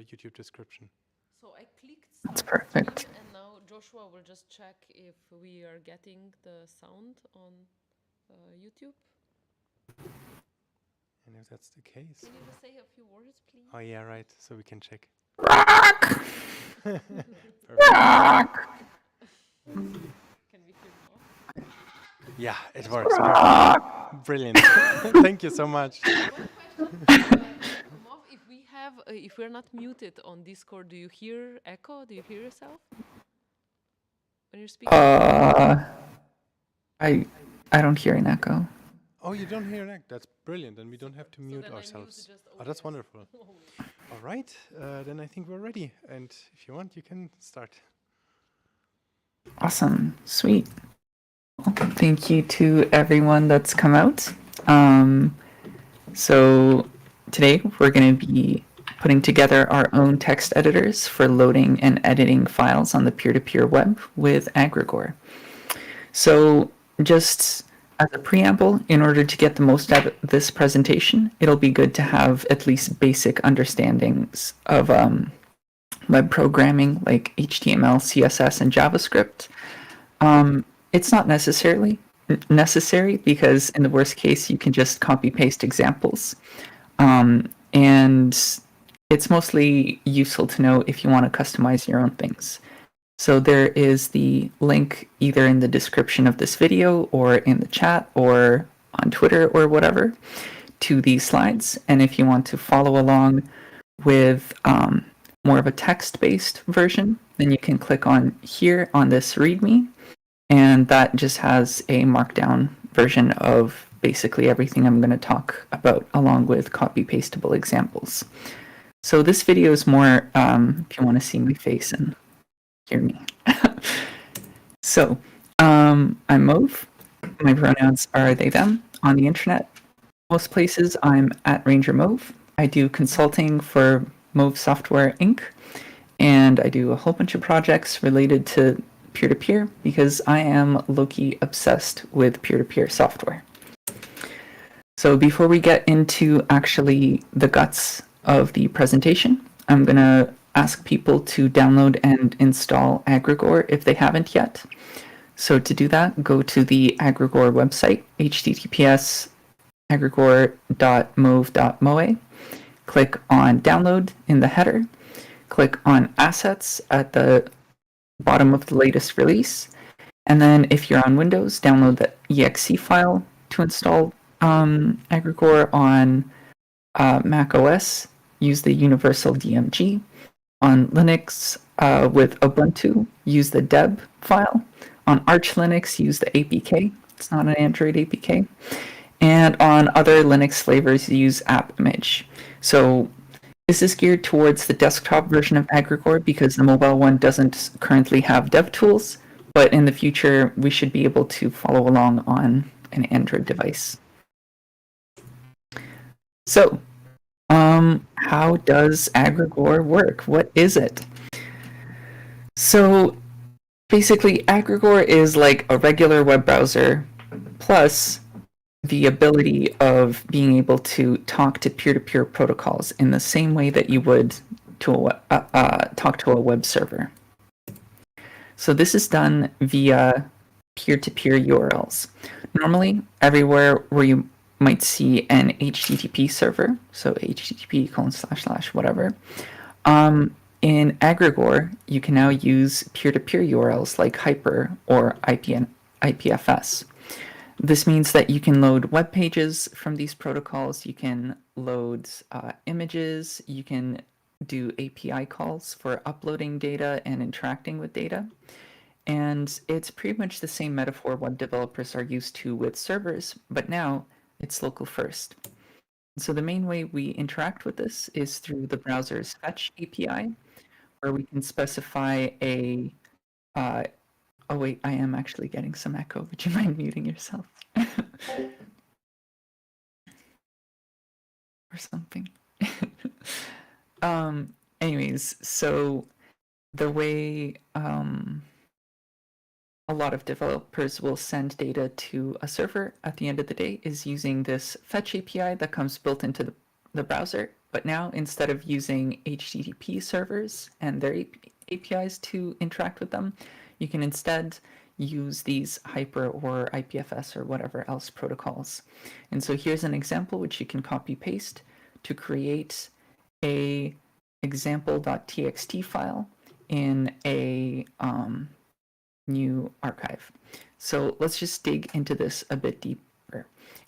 YouTube description. So I clicked That's start perfect. stream, and now Joshua will just check if we are getting the sound on YouTube. And if that's the case. Can you just say a few words, please? Oh, yeah, right. So we can check. Rock! Perfect. Rock! Can we hear now? Yeah, it works. Rock! Brilliant. Thank you so much. One question, Mauve, if we're not muted on Discord, do you hear echo? Do you hear yourself when you're speaking? I don't hear an echo. Oh, you don't hear that? That's brilliant. And we don't have to So mute then I ourselves. muted just Oh, that's OBS. wonderful. All right. Then I think we're ready. And if you want, you can start. Awesome. Sweet. Well, thank you to everyone that's come out. So today we're going to be putting together our own text editors for loading and editing files on the peer-to-peer web with Agregore. So just as a preamble, in order to get the most out of this presentation, it'll be good to have at least basic understandings of web programming like HTML, CSS, and JavaScript. It's not necessary because in the worst case, you can just copy paste examples. And it's mostly useful to know if you want to customize your own things. So there is the link either in the description of this video or in the chat or on Twitter or whatever to these slides. And if you want to follow along with more of a text-based version, then you can click on here on this README, and that just has a markdown version of basically everything I'm going to talk about, along with copy-pastable examples. So this video is more if you want to see my face and hear me. So, I'm Mauve. My pronouns are they, them. On the internet, most places I'm at Ranger Mauve. I do consulting for Mauve Software Inc. And I do a whole bunch of projects related to peer-to-peer because I am low-key obsessed with peer-to-peer software. So before we get into actually the guts of the presentation, I'm going to ask people to download and install Agregore if they haven't yet. So to do that, go to the Agregore website, https agregore.mauve.moe. Click on download in the header. Click on assets at the bottom of the latest release. And then if you're on Windows, download the exe file to install Agregore. On Mac OS, use the universal DMG. On Linux with Ubuntu, use the deb file. On Arch Linux, use the APK. It's not an Android APK. And on other Linux flavors, use AppImage. So this is geared towards the desktop version of Agregore because the mobile one doesn't currently have DevTools, but in the future, we should be able to follow along on an Android device. So, how does Agregore work? What is it? So basically, Agregore is like a regular web browser plus the ability of being able to talk to peer-to-peer protocols in the same way that you would to talk to a web server. So this is done via peer-to-peer URLs. Normally, everywhere where you might see an HTTP server, so http:// whatever. In Agregore, you can now use peer-to-peer URLs like Hyper or IPFS. This means that you can load web pages from these protocols, you can load images, you can do API calls for uploading data and interacting with data. And it's pretty much the same metaphor web developers are used to with servers, but now it's local first. So the main way we interact with this is through the browser's fetch API, where we can specify a oh wait, I am actually getting some echo. Would you mind muting yourself? Or something. Anyways, so the way a lot of developers will send data to a server at the end of the day is using this fetch API that comes built into the browser, But now, instead of using HTTP servers and their APIs to interact with them, you can instead use these Hyper or IPFS or whatever else protocols. And so here's an example which you can copy paste to create a example.txt file in a new archive. So let's just dig into this a bit deeper.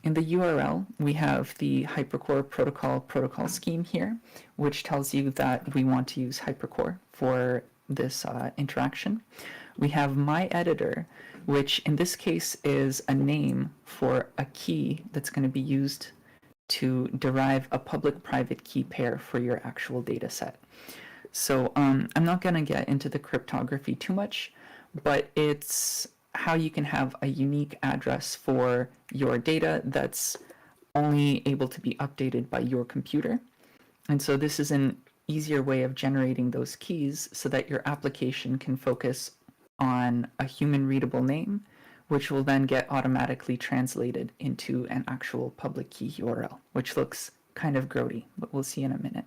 In the URL, we have the Hypercore protocol scheme here, which tells you that we want to use Hypercore for this interaction. We have my editor, which in this case is a name for a key that's going to be used to derive a public-private key pair for your actual data set. So I'm not going to get into the cryptography too much, but it's how you can have a unique address for your data that's only able to be updated by your computer. And so this is an easier way of generating those keys so that your application can focus on a human readable name, which will then get automatically translated into an actual public key URL, which looks kind of grody, but we'll see in a minute.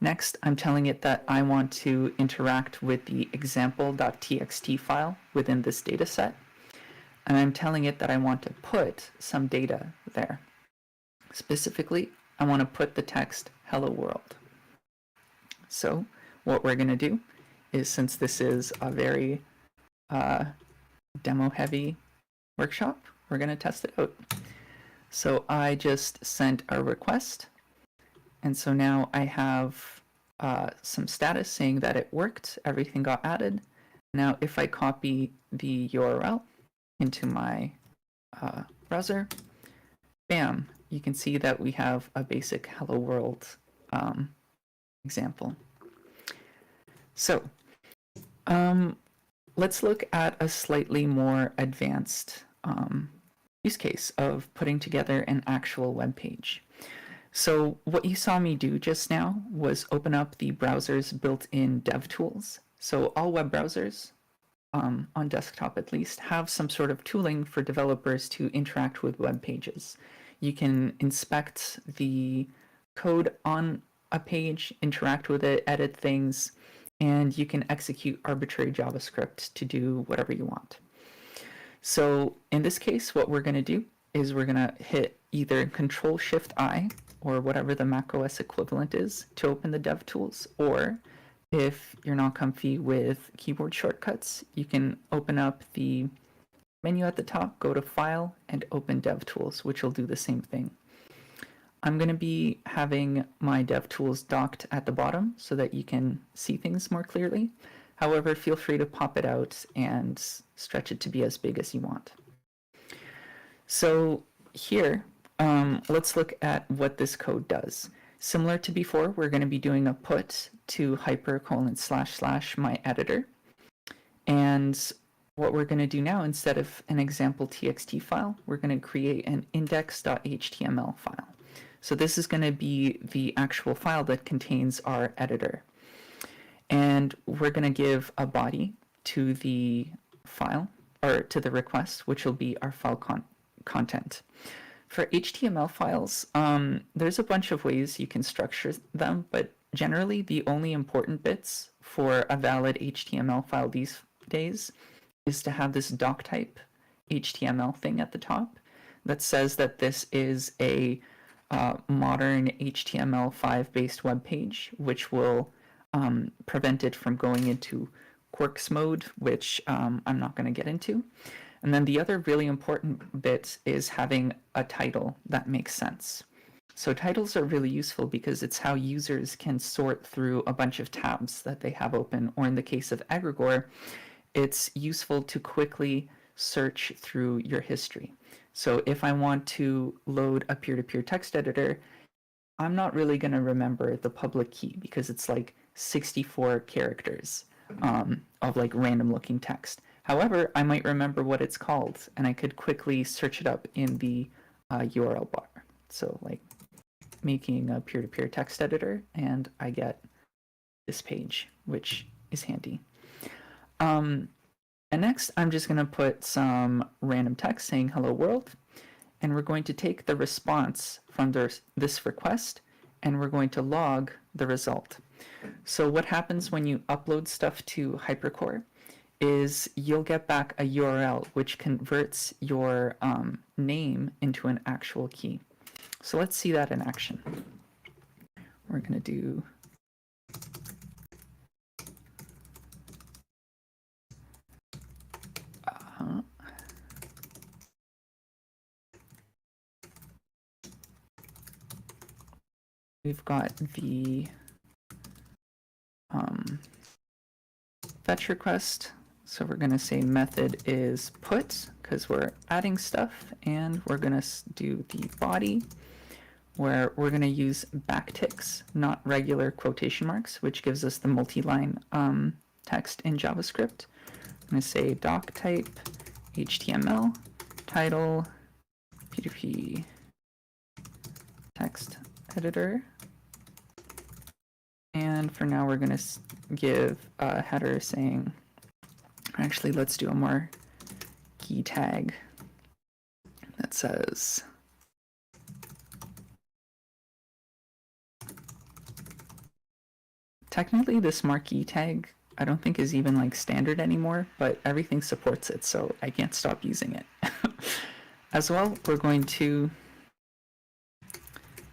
Next, I'm telling it that I want to interact with the example.txt file within this data set. And I'm telling it that I want to put some data there. Specifically, I want to put the text hello world. So what we're going to do is, since this is a very demo heavy workshop, we're going to test it out. So I just sent a request. And so now I have some status saying that it worked, everything got added. Now if I copy the URL into my browser, bam, you can see that we have a basic hello world example. So let's look at a slightly more advanced use case of putting together an actual web page. So what you saw me do just now was open up the browser's built-in dev tools. So all web browsers, on desktop at least, have some sort of tooling for developers to interact with web pages. You can inspect the code on a page, interact with it, edit things, and you can execute arbitrary JavaScript to do whatever you want. So in this case, what we're going to do is we're going to hit either Control-Shift-I or whatever the macOS equivalent is to open the DevTools, or if you're not comfy with keyboard shortcuts, you can open up the menu at the top, go to File, and open DevTools, which will do the same thing. I'm going to be having my DevTools docked at the bottom so that you can see things more clearly. However, feel free to pop it out and stretch it to be as big as you want. So here, let's look at what this code does. Similar to before, we're going to be doing a put to hyper:// my editor. And what we're going to do now, instead of an example txt file, we're going to create an index.html file. So this is going to be the actual file that contains our editor. And we're going to give a body to the file, or to the request, which will be our file content. For HTML files, there's a bunch of ways you can structure them, but generally the only important bits for a valid HTML file these days is to have this doc type HTML thing at the top that says that this is a modern HTML5 based web page, which will prevent it from going into quirks mode, which I'm not going to get into. And then the other really important bit is having a title that makes sense. So titles are really useful because it's how users can sort through a bunch of tabs that they have open, or in the case of Agregore, it's useful to quickly search through your history. So if I want to load a peer-to-peer text editor, I'm not really going to remember the public key because it's like 64 characters of like random looking text. However, I might remember what it's called, and I could quickly search it up in the URL bar. So like making a peer-to-peer text editor, and I get this page, which is handy. And next, I'm just going to put some random text saying hello world, and we're going to take the response from this request and we're going to log the result. So what happens when you upload stuff to Hypercore is you'll get back a URL which converts your name into an actual key. So let's see that in action. We're going to do we've got the fetch request. So we're going to say method is put because we're adding stuff, and we're going to do the body where we're going to use backticks, not regular quotation marks, which gives us the multi-line text in JavaScript. I'm going to say doc type HTML title P2P text editor. And for now, we're going to give a header saying, actually, let's do a more key tag that says technically this marquee tag I don't think is even like standard anymore, but everything supports it, so I can't stop using it. As well, we're going to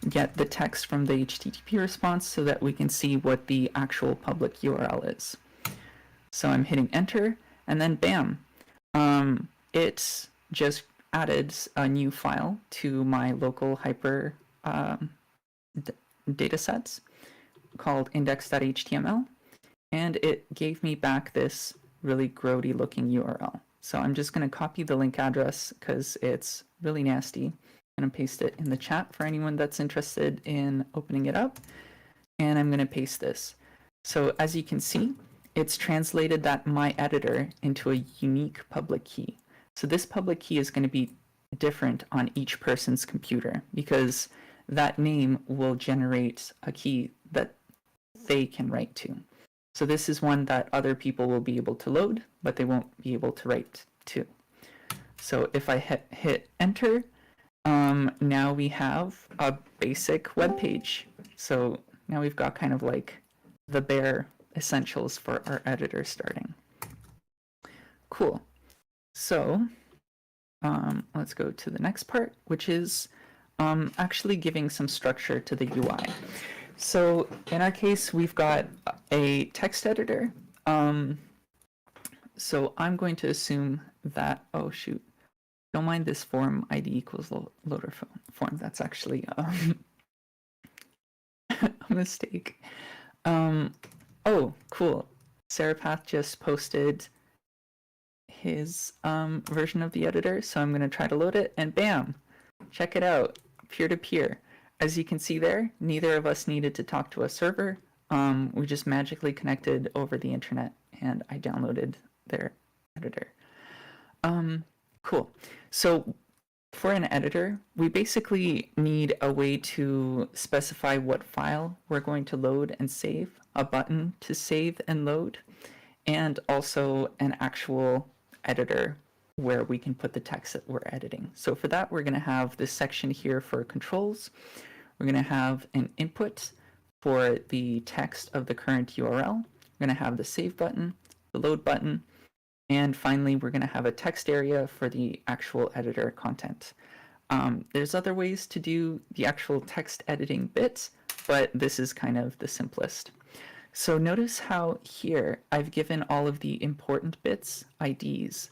get the text from the HTTP response so that we can see what the actual public URL is. So I'm hitting enter, and then bam, it just added a new file to my local Hyper datasets called index.html, and it gave me back this really grody looking URL. So I'm just going to copy the link address because it's really nasty, and paste it in the chat for anyone that's interested in opening it up. And I'm going to paste this. So as you can see, it's translated that my editor into a unique public key. So this public key is going to be different on each person's computer because that name will generate a key that they can write to. So this is one that other people will be able to load, but they won't be able to write to. So if I hit enter, now we have a basic web page. So now we've got kind of like the bare essentials for our editor starting. Cool. So let's go to the next part, which is actually giving some structure to the UI. So in our case, we've got a text editor. So I'm going to assume that, oh shoot, don't mind this form ID equals loader form. That's actually a mistake. Oh, cool. Sarapath just posted his version of the editor, so I'm going to try to load it, and bam, check it out, peer-to-peer. As you can see there, neither of us needed to talk to a server. We just magically connected over the internet, and I downloaded their editor. Cool. So for an editor, we basically need a way to specify what file we're going to load and save, a button to save and load, and also an actual editor where we can put the text that we're editing. So for that, we're going to have this section here for controls. We're going to have an input for the text of the current URL. We're going to have the save button, the load button, and finally, we're going to have a text area for the actual editor content. There's other ways to do the actual text editing bits, but this is kind of the simplest. So notice how here I've given all of the important bits IDs.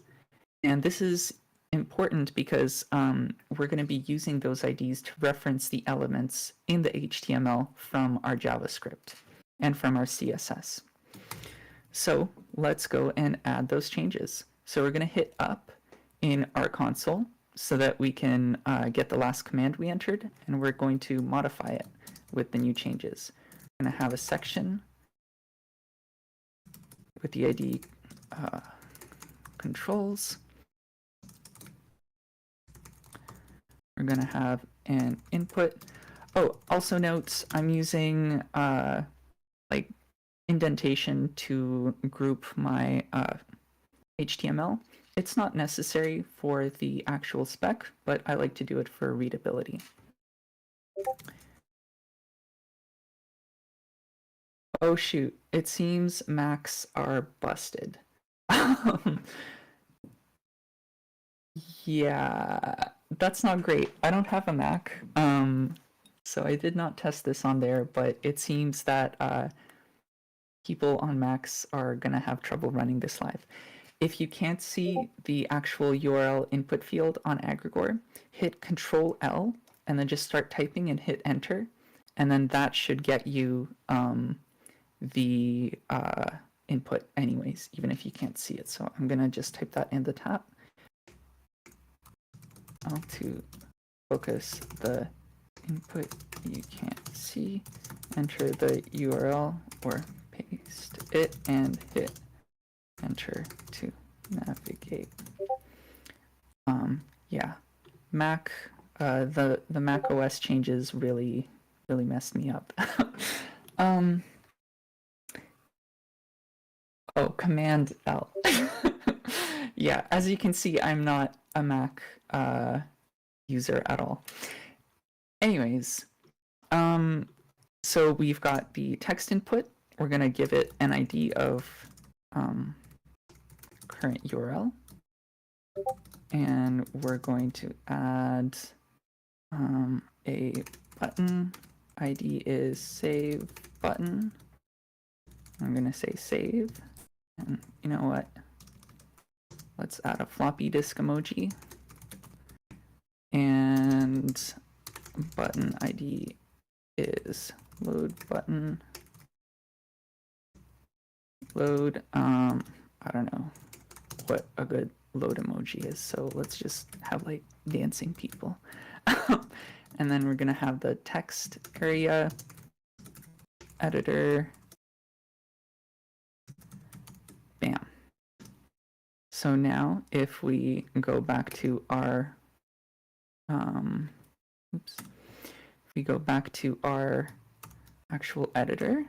And this is important because we're going to be using those IDs to reference the elements in the HTML from our JavaScript and from our CSS. So let's go and add those changes. So we're going to hit up in our console so that we can get the last command we entered, and we're going to modify it with the new changes. I'm going to have a section with the ID controls. We're going to have an input. Oh, also note, I'm using like indentation to group my HTML. It's not necessary for the actual spec, but I like to do it for readability. Oh shoot, it seems Macs are busted. Yeah, that's not great. I don't have a Mac, so I did not test this on there, but it seems that people on Macs are gonna have trouble running this live. If you can't see the actual URL input field on Agregore, hit Control L and then just start typing and hit Enter, and then that should get you the input anyways, even if you can't see it. So I'm gonna just type that in the tab to focus the input you can't see, enter the URL or paste it and hit enter to navigate. Yeah, Mac, the Mac OS changes really messed me up. Oh, Command L. Yeah, as you can see, I'm not a Mac user at all. Anyways, so we've got the text input. We're gonna give it an ID of current URL, and we're going to add a button. ID is save button. I'm gonna say save, and you know what? Let's add a floppy disk emoji, and button ID is load button. Load, I don't know what a good load emoji is, so let's just have like dancing people. And then we're gonna have the text area editor. Bam. So now if we go back to our if we go back to our actual editor,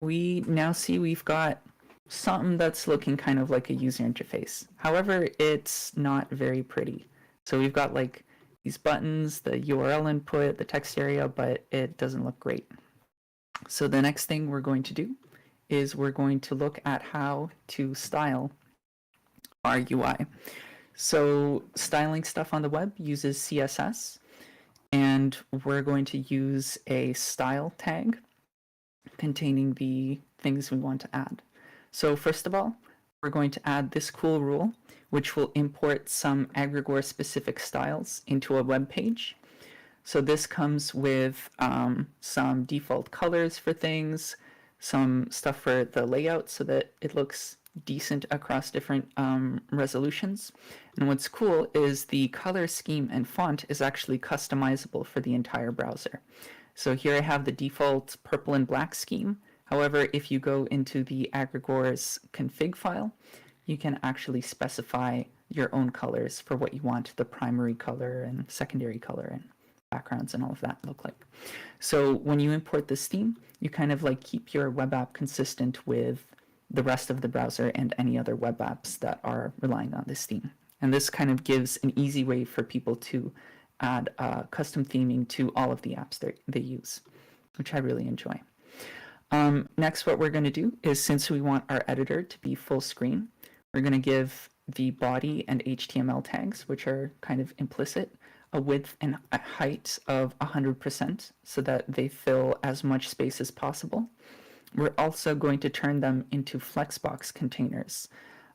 we now see we've got something that's looking kind of like a user interface. However, it's not very pretty. So we've got like these buttons, the URL input, the text area, but it doesn't look great. So the next thing we're going to do is we're going to look at how to style our UI. So styling stuff on the web uses CSS, and we're going to use a style tag containing the things we want to add. So first of all, we're going to add this cool rule, which will import some Agregore specific styles into a web page. So this comes with some default colors for things, some stuff for the layout so that it looks decent across different resolutions. And what's cool is the color scheme and font is actually customizable for the entire browser. So here I have the default purple and black scheme. However, if you go into the Agregore's config file, you can actually specify your own colors for what you want the primary color and secondary color and backgrounds and all of that look like. So when you import this theme, you kind of like keep your web app consistent with the rest of the browser and any other web apps that are relying on this theme. And this kind of gives an easy way for people to add custom theming to all of the apps they use, which I really enjoy. Next, what we're going to do is, since we want our editor to be full screen, we're going to give the body and HTML tags, which are kind of implicit, a width and a height of 100% so that they fill as much space as possible. We're also going to turn them into Flexbox containers.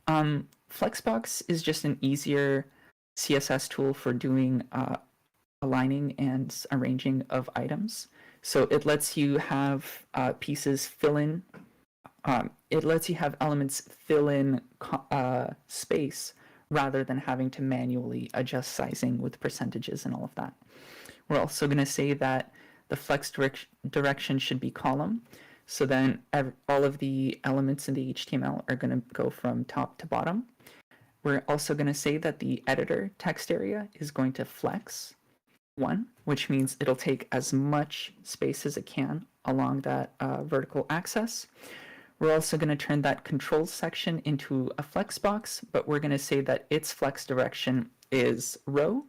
Flexbox is just an easier CSS tool for doing aligning and arranging of items. So it lets you have pieces fill in, it lets you have elements fill in space rather than having to manually adjust sizing with percentages and all of that. We're also going to say that the flex direction should be column. So then all of the elements in the HTML are going to go from top to bottom. We're also going to say that the editor text area is going to flex 1, which means it'll take as much space as it can along that vertical axis. We're also going to turn that controls section into a flex box, but we're going to say that its flex direction is row.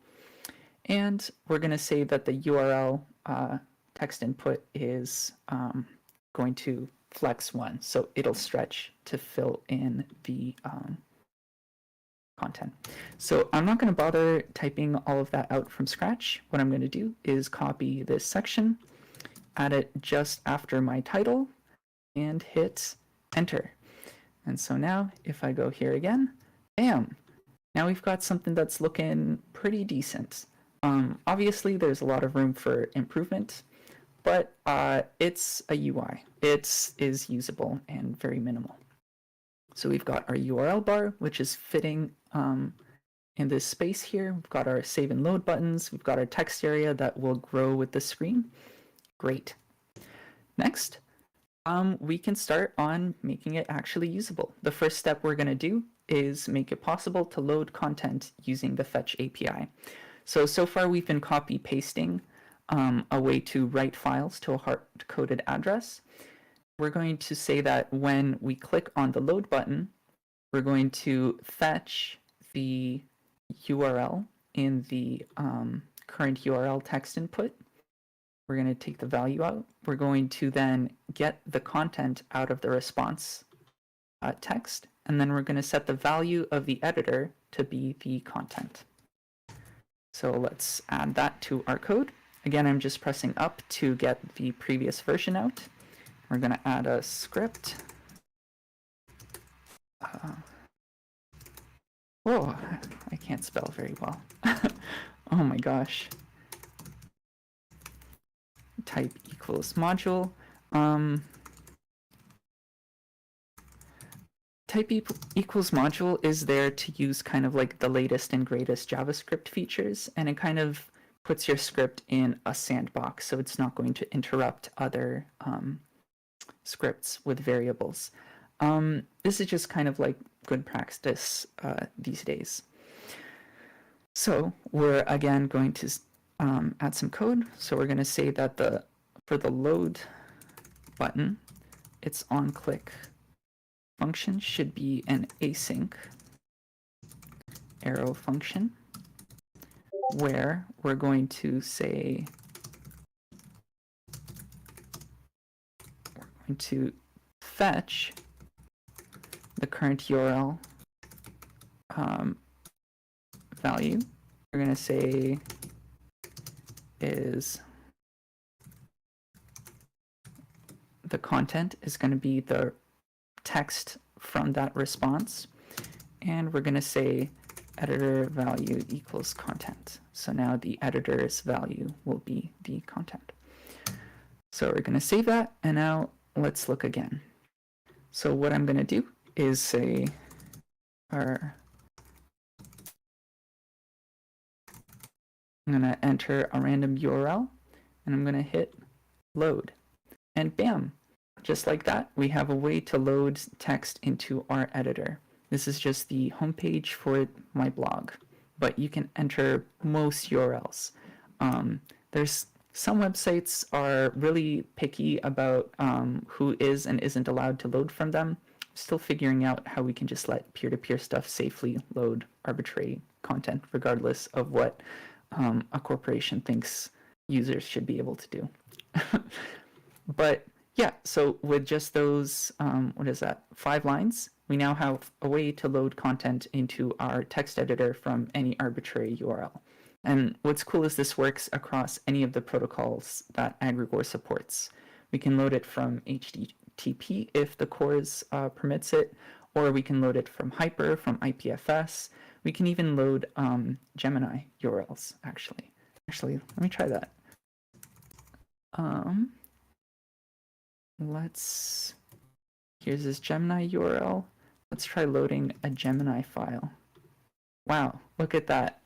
And we're going to say that the URL text input is going to flex one, so it'll stretch to fill in the content. So I'm not going to bother typing all of that out from scratch. What I'm going to do is copy this section, add it just after my title, and hit enter. And so now if I go here again, bam, now we've got something that's looking pretty decent. Obviously, there's a lot of room for improvement, but it's a UI. It is usable and very minimal. So we've got our URL bar, which is fitting in this space here. We've got our save and load buttons. We've got our text area that will grow with the screen. Great. Next, we can start on making it actually usable. The first step we're going to do is make it possible to load content using the Fetch API. So far we've been copy pasting a way to write files to a hard-coded address. We're going to say that when we click on the load button, we're going to fetch the URL in the current URL text input. We're going to take the value out. We're going to then get the content out of the response text, and then we're going to set the value of the editor to be the content. So let's add that to our code. Again, I'm just pressing up to get the previous version out. We're going to add a script. Whoa, I can't spell very well. Oh my gosh. Type equals module. Type equals module is there to use kind of like the latest and greatest JavaScript features, and it kind of puts your script in a sandbox, so it's not going to interrupt other scripts with variables. This is just kind of like good practice these days. So we're again going to add some code. So we're going to say that for the load button, its onClick function should be an async arrow function, where we're going to say we're going to fetch the current URL value. We're going to say is the content is going to be the text from that response, and we're going to say editor value equals content. So now the editor's value will be the content. So we're going to save that, and now let's look again. So what I'm going to do is say I'm going to enter a random URL, and I'm going to hit load, and bam, just like that, we have a way to load text into our editor. This is just the homepage for my blog, but you can enter most URLs. There's some websites are really picky about who is and isn't allowed to load from them. Still figuring out how we can just let peer-to-peer stuff safely load arbitrary content, regardless of what a corporation thinks users should be able to do. But yeah, so with just those, 5 lines, we now have a way to load content into our text editor from any arbitrary URL. And what's cool is this works across any of the protocols that Agregore supports. We can load it from HTTP if the cores permits it, or we can load it from Hyper, from IPFS. We can even load Gemini URLs, actually. Actually, let me try that. Here's this Gemini URL. Let's try loading a Gemini file. Wow, look at that.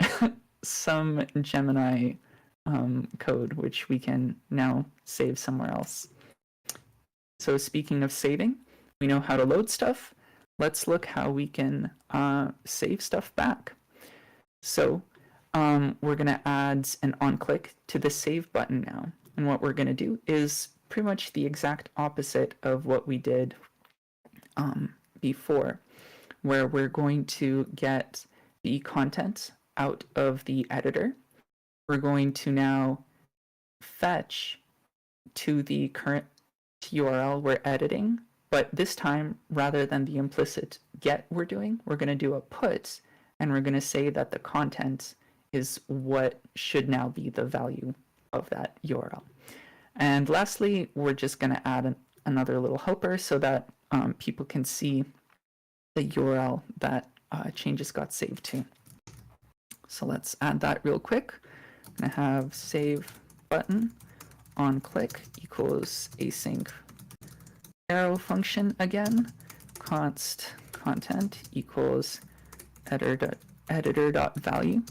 Some Gemini code, which we can now save somewhere else. So speaking of saving, we know how to load stuff. Let's look how we can save stuff back. So we're going to add an onClick to the save button now. And what we're going to do is pretty much the exact opposite of what we did before, where we're going to get the content out of the editor. We're going to now fetch to the current URL we're editing, but this time, rather than the implicit get we're doing, we're going to do a put, and we're going to say that the content is what should now be the value of that URL. And lastly, we're just going to add another little helper so that people can see the URL that changes got saved to. So let's add that real quick. I'm going to have save button on click equals async arrow function again, const content equals editor.value,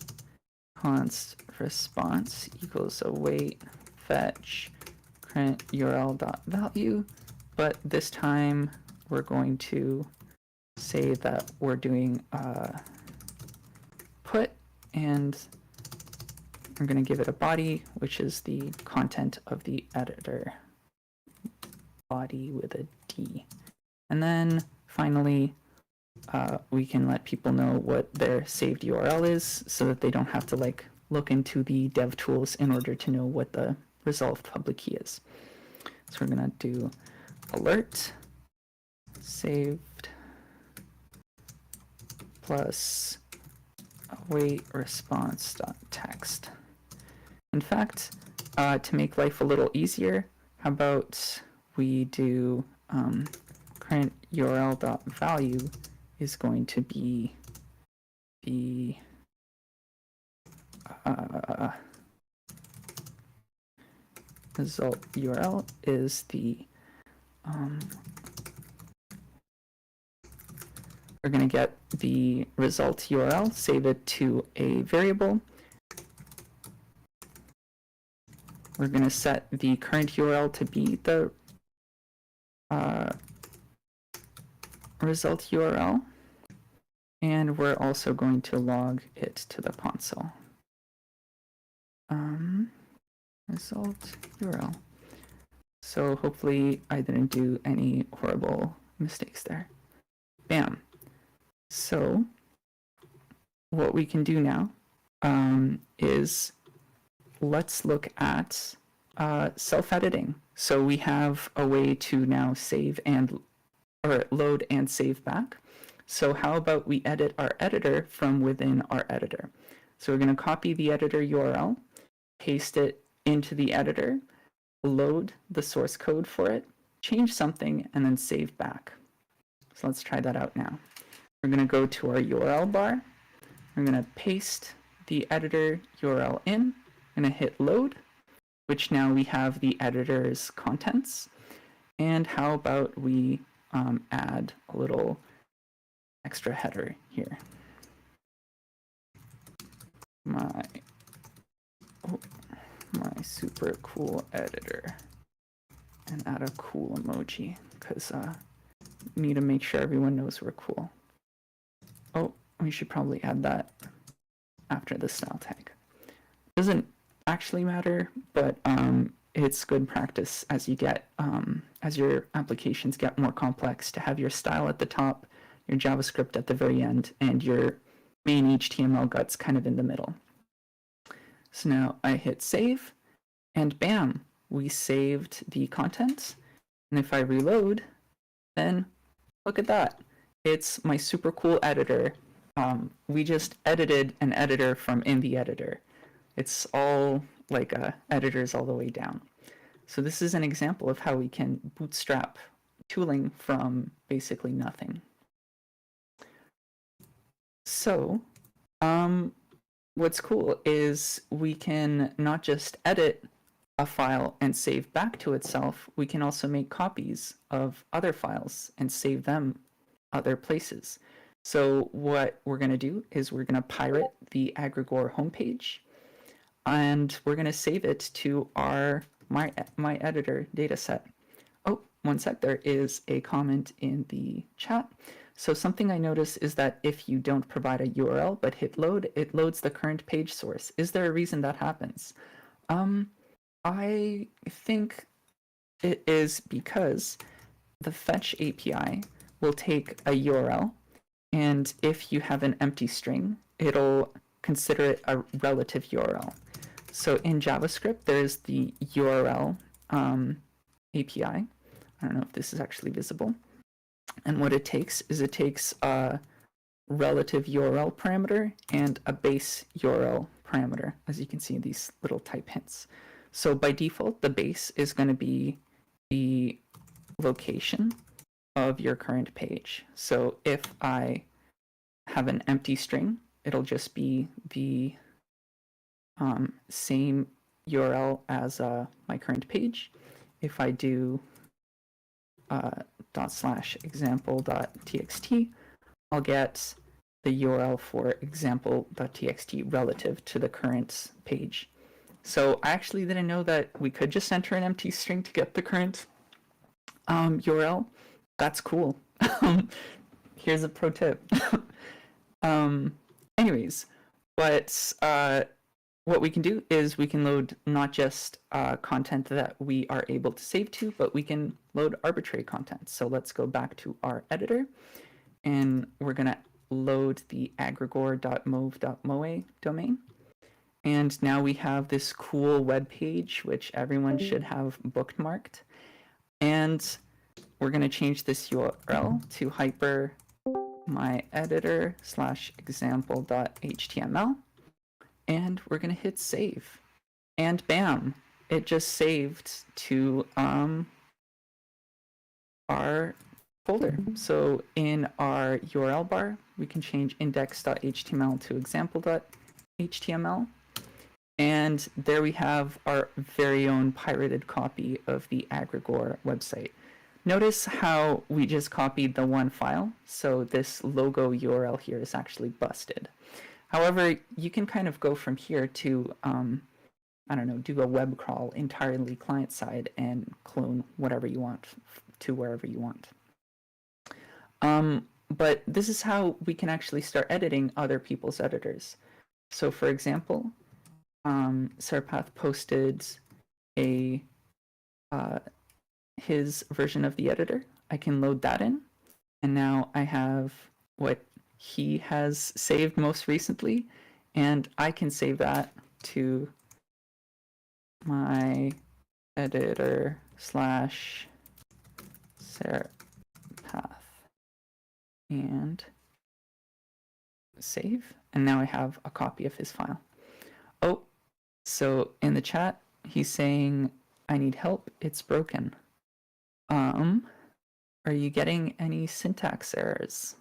const response equals await fetch current URL.value, but this time we're going to say that we're doing put, and I'm going to give it a body, which is the content of the editor, body with a D. And then finally, we can let people know what their saved URL is so that they don't have to like look into the dev tools in order to know what the resolved public key is. So we're going to do alert saved plus await response.text. In fact, to make life a little easier, how about we do current URL.value is going to be the result URL is the we're going to get the result URL, save it to a variable. We're going to set the current URL to be the result URL, and we're also going to log it to the console. Result URL. So hopefully I didn't do any horrible mistakes there. Bam. So what we can do now is let's look at self-editing. So we have a way to now save and or load and save back. So how about we edit our editor from within our editor? So we're going to copy the editor URL, paste it into the editor, load the source code for it, change something, and then save back. So let's try that out now. We're going to go to our URL bar. We're going to paste the editor URL in. I'm going to hit load, which now we have the editor's contents. And how about we add a little extra header here. My super cool editor, and add a cool emoji because need to make sure everyone knows we're cool. Oh, we should probably add that after the style tag. Doesn't actually matter, but it's good practice as you get as your applications get more complex to have your style at the top, your JavaScript at the very end, and your main HTML guts kind of in the middle. So now I hit save, and bam, we saved the content. And if I reload, then look at that. It's my super cool editor. We just edited an editor from in the editor. It's all like editors all the way down. So this is an example of how we can bootstrap tooling from basically nothing. So what's cool is we can not just edit a file and save back to itself, we can also make copies of other files and save them other places. So what we're going to do is we're going to pirate the Agregore homepage, and we're going to save it to our my editor dataset. Oh, one sec, there is a comment in the chat. So something I noticed is that if you don't provide a URL but hit load, it loads the current page source. Is there a reason that happens? I think it is because the fetch API will take a URL, and if you have an empty string, it'll consider it a relative URL. So in JavaScript, there's the URL API, I don't know if this is actually visible. And what it takes is it takes a relative URL parameter and a base URL parameter, as you can see in these little type hints. So by default, the base is going to be the location of your current page. So if I have an empty string, it'll just be the same URL as my current page. If I do /example.txt, I'll get the URL for example.txt relative to the current page. So I actually didn't know that we could just enter an empty string to get the current URL. That's cool. Here's a pro tip. Anyways, but what we can do is we can load not just content that we are able to save to, but we can load arbitrary content. So let's go back to our editor, and we're going to load the agregore.mauve.moe domain. And now we have this cool web page, which everyone should have bookmarked. And we're going to change this URL to hyper my editor /example.html. And we're going to hit save. And bam, it just saved to our folder. So in our URL bar, we can change index.html to example.html. And there we have our very own pirated copy of the Agregore website. Notice how we just copied the one file, so this logo URL here is actually busted. However, you can kind of go from here to, I don't know, do a web crawl entirely client-side and clone whatever you want to wherever you want. But this is how we can actually start editing other people's editors. So for example, Sarpath posted his version of the editor. I can load that in, and now I have what he has saved most recently, and I can save that to my editor /Sarpath and save, and now I have a copy of his file. Oh, so in the chat, he's saying, I need help, it's broken. Are you getting any syntax errors?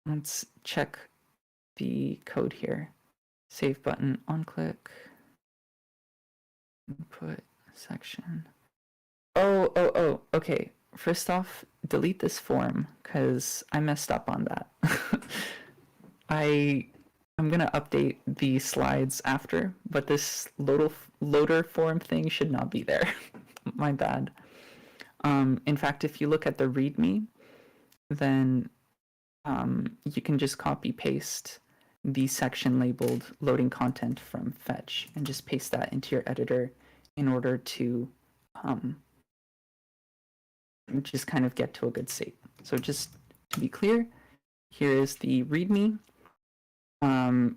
Let's check the code here. Save button, on click, input section. Oh, okay. First off, delete this form, because I messed up on that. I'm gonna update the slides after, but this loader form thing should not be there. My bad. In fact, if you look at the README, then you can just copy paste the section labeled loading content from fetch and just paste that into your editor in order to just kind of get to a good state. So just to be clear, here is the README.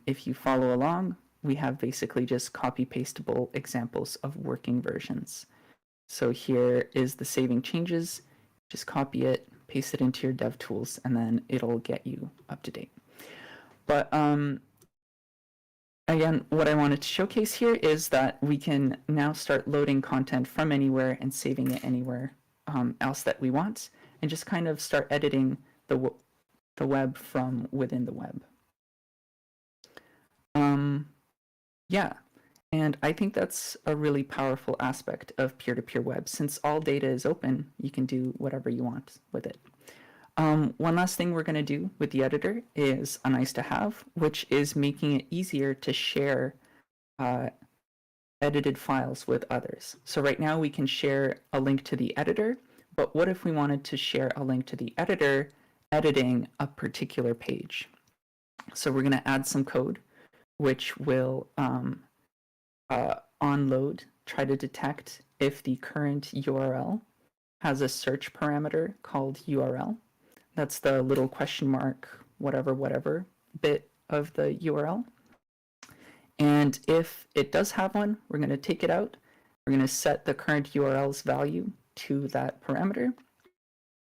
If you follow along, we have basically just copy-pastable examples of working versions. So here is the saving changes. Just copy it, paste it into your DevTools, and then it'll get you up to date. But again, what I wanted to showcase here is that we can now start loading content from anywhere and saving it anywhere else that we want, and just kind of start editing the web from within the web. Yeah, and I think that's a really powerful aspect of peer-to-peer web. Since all data is open, you can do whatever you want with it. One last thing we're going to do with the editor is a nice to have, which is making it easier to share edited files with others. So right now we can share a link to the editor, but what if we wanted to share a link to the editor editing a particular page? So we're going to add some code which will onload, try to detect if the current URL has a search parameter called URL. That's the little question mark, whatever bit of the URL. And if it does have one, we're going to take it out. We're going to set the current URL's value to that parameter. And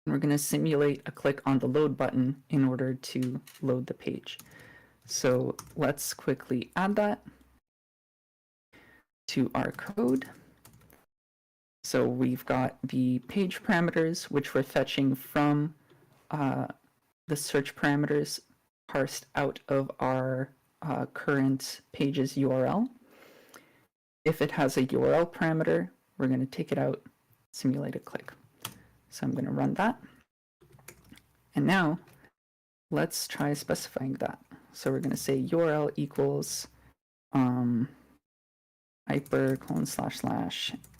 we're going to simulate a click on the load button in order to load the page. So let's quickly add that to our code. So we've got the page parameters, which we're fetching from the search parameters parsed out of our current page's URL. If it has a URL parameter, we're going to take it out, simulate a click. So I'm going to run that. And now let's try specifying that. So we're going to say URL equals hyper : /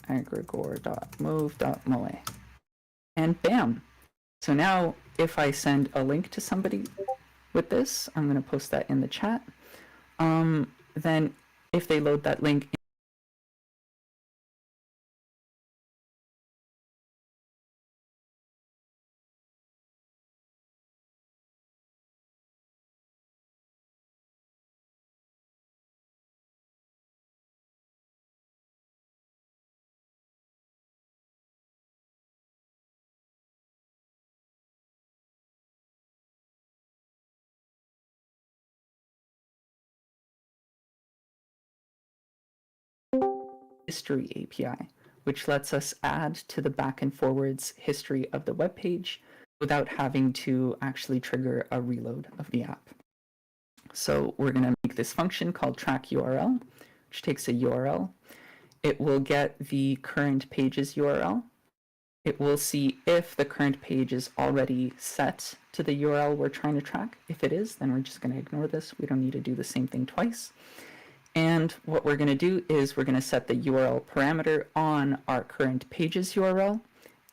agregore.mauve.moe. And bam! So now if I send a link to somebody with this, I'm going to post that in the chat. Then if they load that link history API, which lets us add to the back and forwards history of the web page without having to actually trigger a reload of the app. So we're going to make this function called track URL, which takes a URL. It will get the current page's URL. It will see if the current page is already set to the URL we're trying to track. If it is, then we're just going to ignore this. We don't need to do the same thing twice. And what we're going to do is we're going to set the URL parameter on our current page's URL,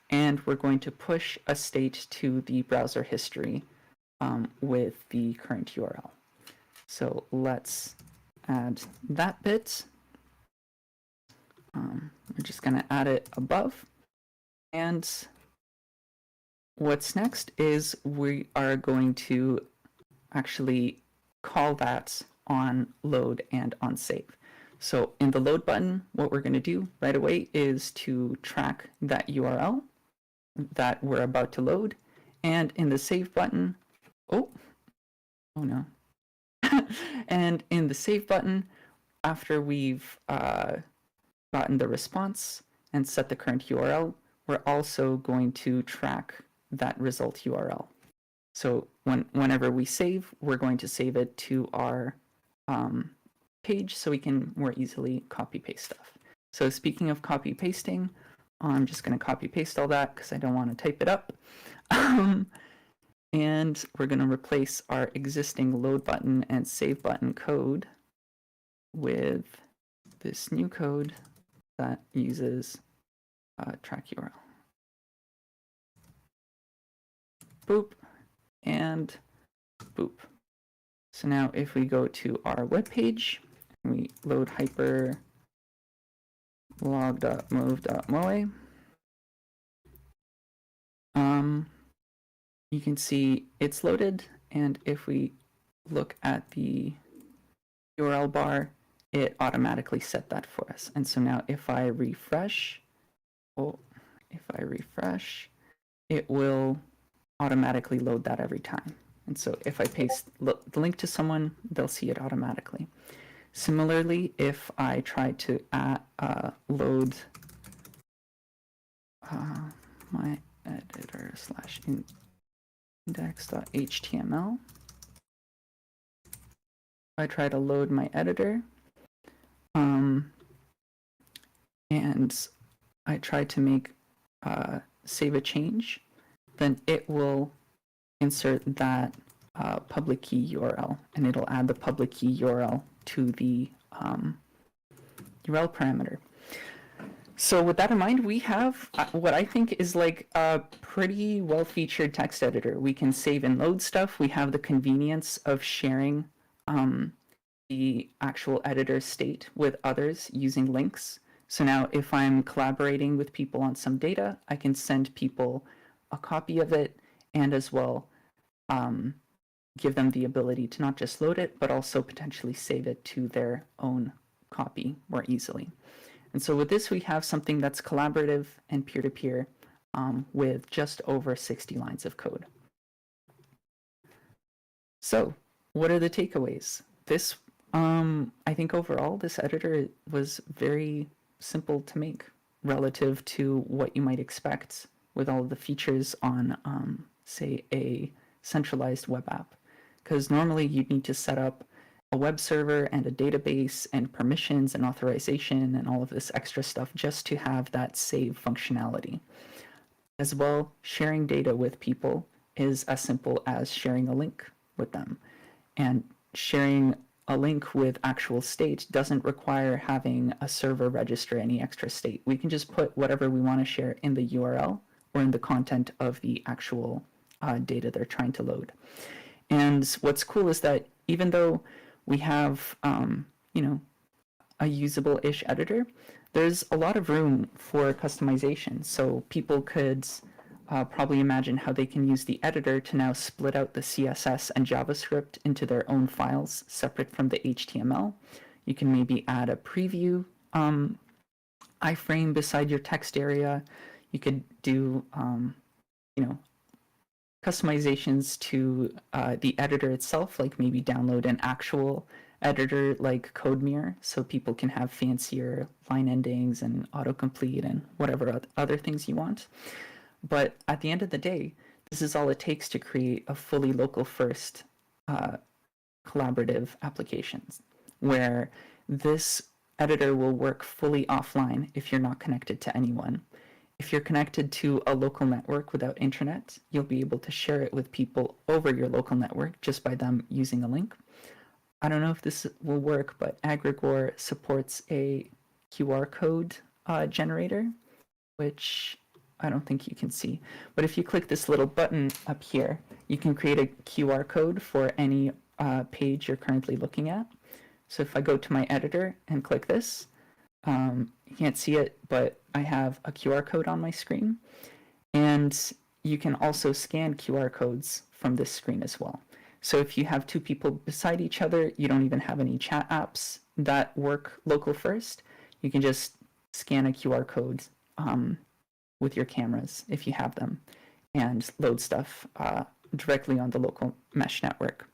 and we're going to push a state to the browser history with the current URL. So let's add that bit. We're just going to add it above. And what's next is we are going to actually call that on load and on save. So in the load button, what we're going to do right away is to track that URL that we're about to load. And in the save button, oh no. And in the save button, after we've gotten the response and set the current URL, we're also going to track that result URL. So whenever we save, we're going to save it to our page so we can more easily copy paste stuff. So speaking of copy pasting, I'm just going to copy paste all that because I don't want to type it up. And we're going to replace our existing load button and save button code with this new code that uses track URL. Boop and boop. So now if we go to our web page, we load hyper log.mauve.moe, you can see it's loaded, and if we look at the URL bar, it automatically set that for us. And so now if I refresh, it will automatically load that every time. And so if I paste the link to someone, they'll see it automatically. Similarly, if I try to load my editor /index.html, I try to load my editor, and I try to make save a change, then it will insert that public key URL, and it'll add the public key URL to the URL parameter. So with that in mind, we have what I think is like a pretty well-featured text editor. We can save and load stuff. We have the convenience of sharing the actual editor state with others using links. So now if I'm collaborating with people on some data, I can send people a copy of it, and as well give them the ability to not just load it, but also potentially save it to their own copy more easily. And so with this, we have something that's collaborative and peer-to-peer with just over 60 lines of code. So what are the takeaways? This, I think overall, this editor was very simple to make relative to what you might expect with all of the features on, say, a centralized web app. Because normally you'd need to set up a web server and a database and permissions and authorization and all of this extra stuff just to have that save functionality. As well, sharing data with people is as simple as sharing a link with them. And sharing a link with actual state doesn't require having a server register any extra state. We can just put whatever we want to share in the URL or in the content of the actual data they're trying to load. And what's cool is that even though we have, a usable-ish editor, there's a lot of room for customization. So people could probably imagine how they can use the editor to now split out the CSS and JavaScript into their own files separate from the HTML. You can maybe add a preview iframe beside your text area. You could do, customizations to the editor itself, like maybe download an actual editor like CodeMirror so people can have fancier line endings and autocomplete and whatever other things you want. But at the end of the day, this is all it takes to create a fully local first collaborative applications where this editor will work fully offline if you're not connected to anyone. If you're connected to a local network without internet, you'll be able to share it with people over your local network just by them using a link. I don't know if this will work, but Agregore supports a QR code generator, which I don't think you can see. But if you click this little button up here, you can create a QR code for any page you're currently looking at. So if I go to my editor and click this, you can't see it, but I have a QR code on my screen. And you can also scan QR codes from this screen as well. So if you have two people beside each other, you don't even have any chat apps that work local first, you can just scan a QR code with your cameras if you have them and load stuff directly on the local mesh network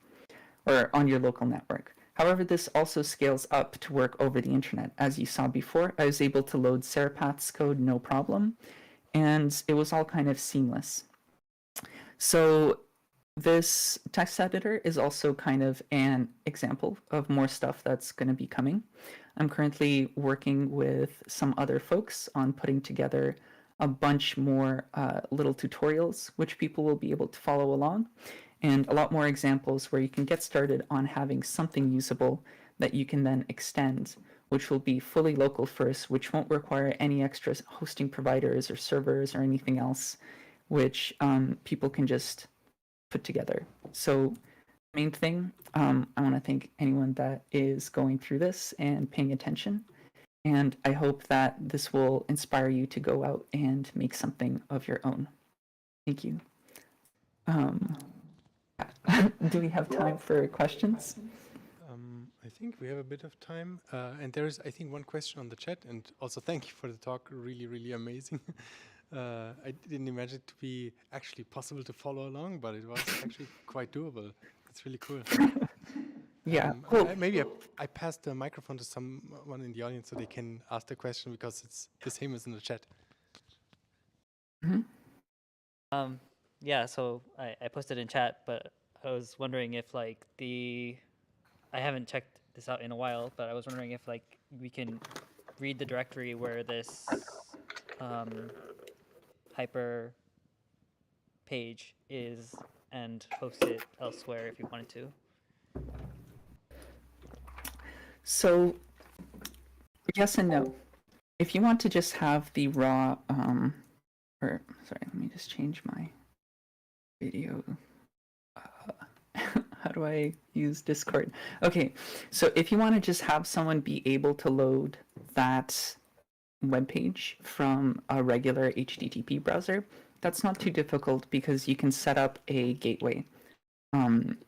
or on your local network. However, this also scales up to work over the internet. As you saw before, I was able to load Serapath's code no problem, and it was all kind of seamless. So this text editor is also kind of an example of more stuff that's going to be coming. I'm currently working with some other folks on putting together a bunch more little tutorials, which people will be able to follow along, and a lot more examples where you can get started on having something usable that you can then extend, which will be fully local first, which won't require any extra hosting providers or servers or anything else, which people can just put together. So main thing, I want to thank anyone that is going through this and paying attention. And I hope that this will inspire you to go out and make something of your own. Thank you. Do we have time for questions? I think we have a bit of time. And there is, I think, one question on the chat. And also thank you for the talk. Really, really amazing. I didn't imagine it to be actually possible to follow along, but it was actually quite doable. It's really cool. Yeah, cool. Maybe I pass the microphone to someone in the audience so they can ask the question because it's the same as in the chat. Mm-hmm. Yeah, so I posted in chat, but I was wondering if like I haven't checked this out in a while, but I was wondering if like we can read the directory where this hyper page is and host it elsewhere if you wanted to. So yes and no. If you want to just have the raw, sorry, let me just change my video. How do I use Discord? Okay, so if you want to just have someone be able to load that web page from a regular HTTP browser, that's not too difficult because you can set up a gateway.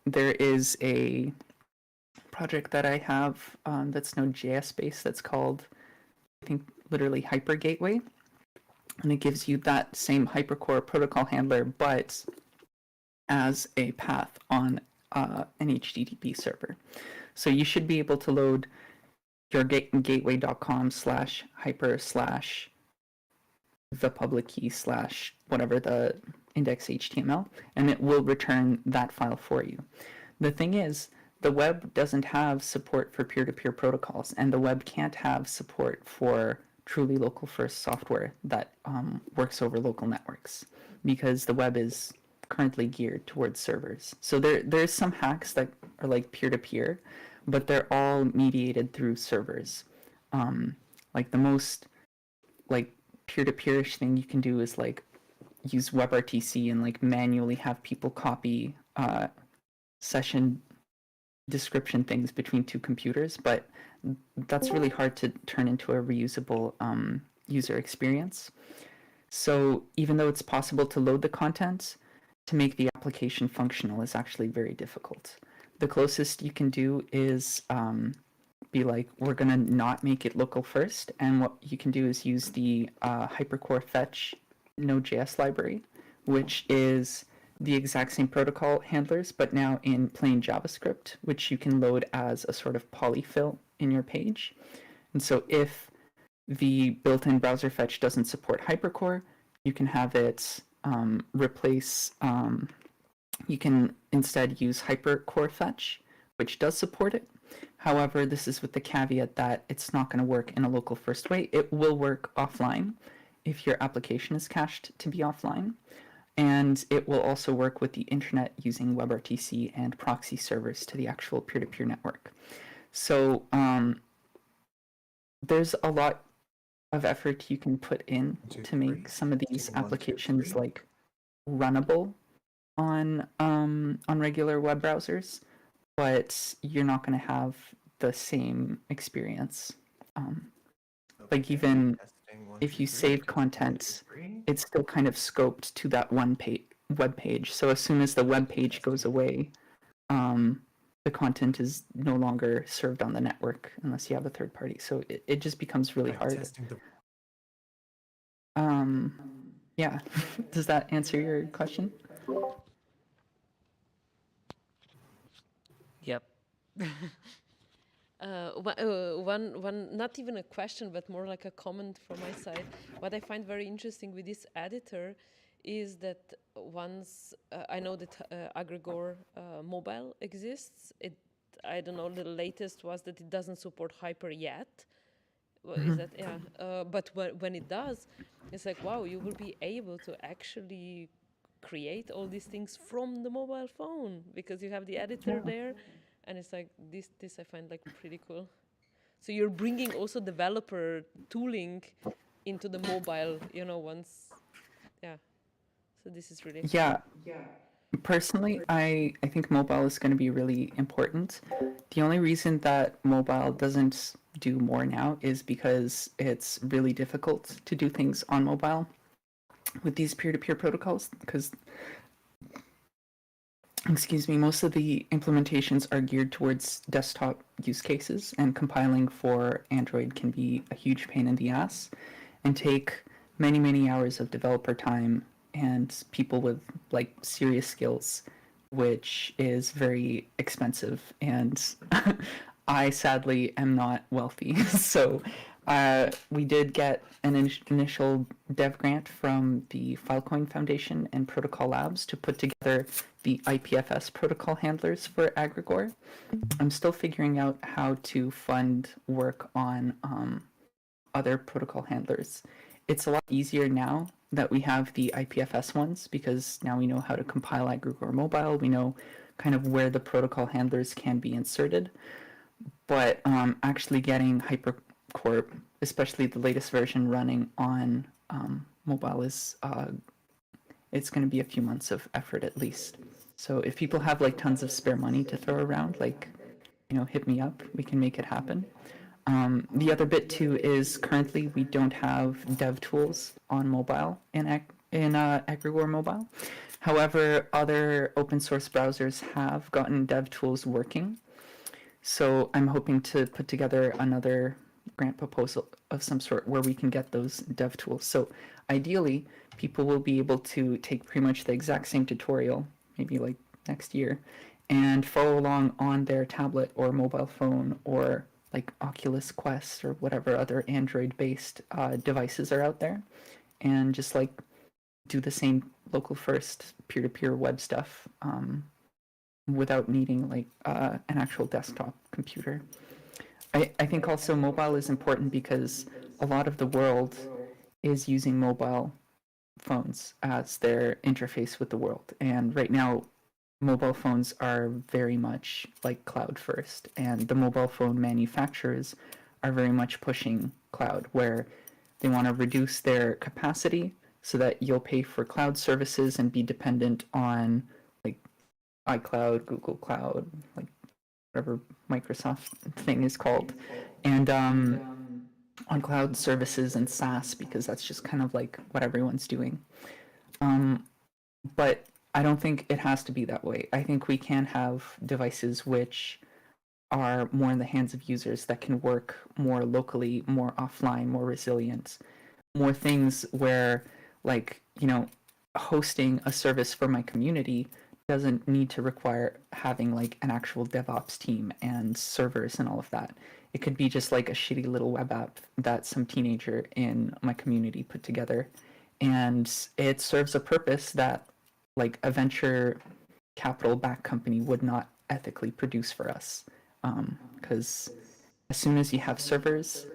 There is a project that I have that's Node.js based that's called, I think, literally Hyper Gateway, and it gives you that same Hypercore protocol handler, but as a path on an HTTP server. So you should be able to load your gateway.com/hyper/the public key / whatever the index HTML, and it will return that file for you. The thing is, the web doesn't have support for peer-to-peer protocols, and the web can't have support for truly local first software that works over local networks, because the web is currently geared towards servers. So there's some hacks that are like peer-to-peer, but they're all mediated through servers. Like the most like peer-to-peer-ish thing you can do is like use WebRTC and like manually have people copy session description things between two computers, but that's really hard to turn into a reusable user experience. So even though it's possible to load the content, to make the application functional is actually very difficult. The closest you can do is be like, we're going to not make it local first, and what you can do is use the Hypercore Fetch Node.js library, which is the exact same protocol handlers, but now in plain JavaScript, which you can load as a sort of polyfill in your page. And so if the built-in browser fetch doesn't support Hypercore, you can have it replace, you can instead use Hypercore Fetch, which does support it. However, this is with the caveat that it's not going to work in a local first way. It will work offline if your application is cached to be offline. And it will also work with the internet using WebRTC and proxy servers to the actual peer-to-peer network. So there's a lot of effort you can put in to make some of these applications like runnable on regular web browsers, but you're not going to have the same experience. Like even if you save content, it's still kind of scoped to that one web page. So as soon as the web page goes away, the content is no longer served on the network unless you have a third party. So it just becomes really hard. Yeah, does that answer your question? Yep. One, not even a question, but more like a comment from my side. What I find very interesting with this editor is that once I know that Agregore mobile exists, I don't know, the latest was that it doesn't support Hyper yet. Well, is that, yeah, but when it does, it's like, wow, you will be able to actually create all these things from the mobile phone because you have the editor there. And it's like, this I find like pretty cool. So you're bringing also developer tooling into the mobile, you know, once, yeah. So this is really Yeah. Personally, I think mobile is going to be really important. The only reason that mobile doesn't do more now is because it's really difficult to do things on mobile with these peer-to-peer protocols, because most of the implementations are geared towards desktop use cases, and compiling for Android can be a huge pain in the ass and take many, many hours of developer time and people with like serious skills, which is very expensive. And I sadly am not wealthy. So we did get an initial dev grant from the Filecoin Foundation and Protocol Labs to put together the IPFS protocol handlers for Agregore. I'm still figuring out how to fund work on other protocol handlers. It's a lot easier now that we have the IPFS ones, because now we know how to compile Agregore Mobile. We know kind of where the protocol handlers can be inserted. But actually getting Hypercore, especially the latest version, running on mobile is it's going to be a few months of effort at least. So if people have like tons of spare money to throw around, like, you know, hit me up. We can make it happen. The other bit too is currently we don't have dev tools on mobile in Agregore Mobile. However, other open source browsers have gotten dev tools working. So I'm hoping to put together another grant proposal of some sort where we can get those dev tools. So ideally, people will be able to take pretty much the exact same tutorial, maybe like next year, and follow along on their tablet or mobile phone or like Oculus Quest or whatever other Android-based devices are out there, and just like do the same local first peer-to-peer web stuff without needing like an actual desktop computer. I think also mobile is important because a lot of the world is using mobile phones as their interface with the world. And right now, mobile phones are very much like cloud first. And the mobile phone manufacturers are very much pushing cloud, where they want to reduce their capacity so that you'll pay for cloud services and be dependent on like iCloud, Google Cloud, like whatever Microsoft thing is called, and on cloud services and SaaS, because that's just kind of like what everyone's doing. But I don't think it has to be that way. I think we can have devices which are more in the hands of users that can work more locally, more offline, more resilient, more things where, like, hosting a service for my community doesn't need to require having like an actual DevOps team and servers and all of that. It could be just like a shitty little web app that some teenager in my community put together, and it serves a purpose that like a venture capital backed company would not ethically produce for us. Because as soon as you have servers,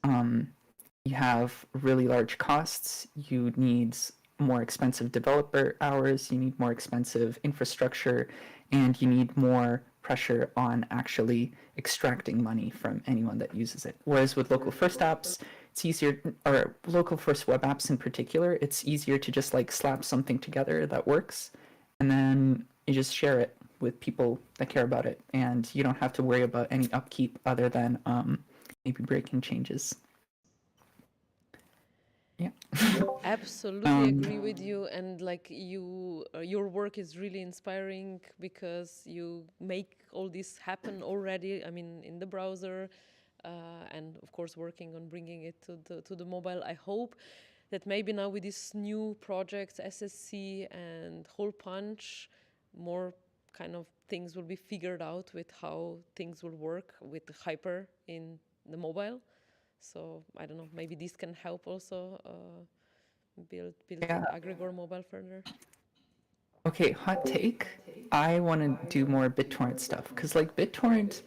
you have really large costs. You need more expensive developer hours, you need more expensive infrastructure, and you need more pressure on actually extracting money from anyone that uses it. Whereas with local first apps, it's easier, or local first web apps in particular, it's easier to just like slap something together that works, and then you just share it with people that care about it, and you don't have to worry about any upkeep other than maybe breaking changes. Yeah. Absolutely agree with you, and like your work is really inspiring because you make all this happen already. I mean, in the browser, and of course working on bringing it to the mobile. I hope that maybe now with these new projects, SSC and Hole Punch, more kind of things will be figured out with how things will work with Hyper in the mobile. So I don't know, maybe this can help also build Yeah. Agregore mobile further. Okay, hot take. I want to do more BitTorrent stuff because like BitTorrent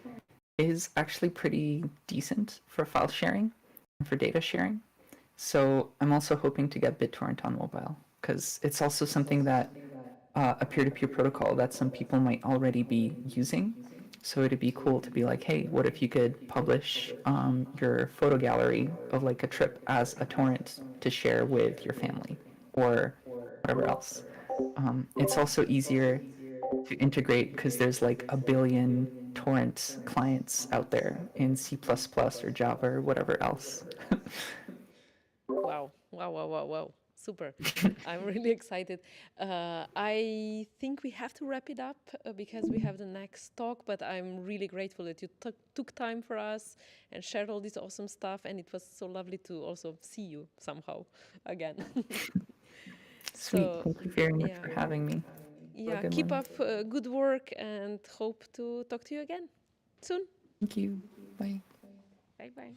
is actually pretty decent for file sharing and for data sharing. So I'm also hoping to get BitTorrent on mobile because it's also something that a peer-to-peer protocol that some people might already be using. So it'd be cool to be like, hey, what if you could publish your photo gallery of like a trip as a torrent to share with your family or whatever else. It's also easier to integrate because there's like a billion torrent clients out there in C++ or Java or whatever else. Wow, wow, wow, wow, wow. Super. I'm really excited. I think we have to wrap it up because we have the next talk, but I'm really grateful that you took time for us and shared all this awesome stuff. And it was so lovely to also see you somehow again. Sweet. So, Thank you very much yeah. for having me. Yeah, Good keep one. up good work and hope to talk to you again soon. Thank you. Bye. Bye bye.